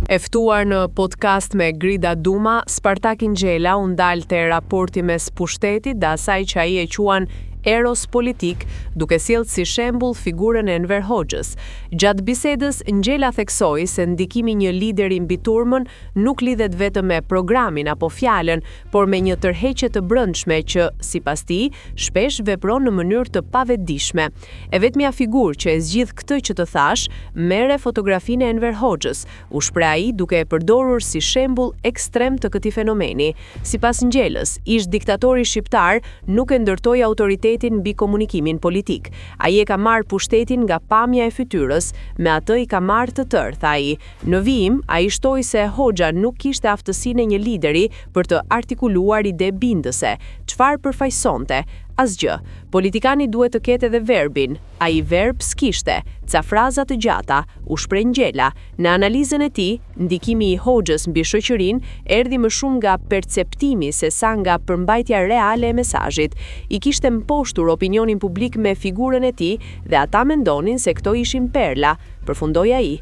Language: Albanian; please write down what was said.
E ftuar në podcast me Grida Duma, Spartak Ingjela u ndal te raporti mes pushtetit dhe asaj që ai e quan eros politik, duke sjellë si shembull figurën e Enver Hoxhës. Gjatë bisedës, Ingjela theksoi se ndikimi një lideri mbi turmën nuk lidhet vetëm me programin apo fjalën, por me një tërheqje të brendshme që, sipas tij, shpesh vepron në mënyrë të pavetëdijshme. E vetmja figurë që e zgjidh këtë që të thash, merre fotografinë e Enver Hoxhës, u shpreh ai duke e përdorur si shembull ekstrem të këtij fenomeni. Sipas Ingjelës, ish diktatori shqiptar nuk e ndërtoi autoritetin mbi komunikimin politik. Ai e ka marrë pushtetin nga pamja e fytyrës, me atë i ka marrë të tërë, tha ai. Në vijim, ai shtoi se Hoxha nuk kishte aftësinë e një lideri për të artikuluar ide bindëse. Çfarë përfaqësonte? Asgjë. Politikani duhet të ketë edhe verbin. Ai verb s'kishte. Ca fraza të gjata, u shpreh Ingjela. Në analizën e tij, ndikimi i Hoxhës mbi shoqërinë erdhi më shumë nga perceptimi se sa nga përmbajtja reale e mesazhit. I kishte mposhtur opinionin publik me figurën e tij dhe ata mendonin se këto ishin perla, përfundoi ai.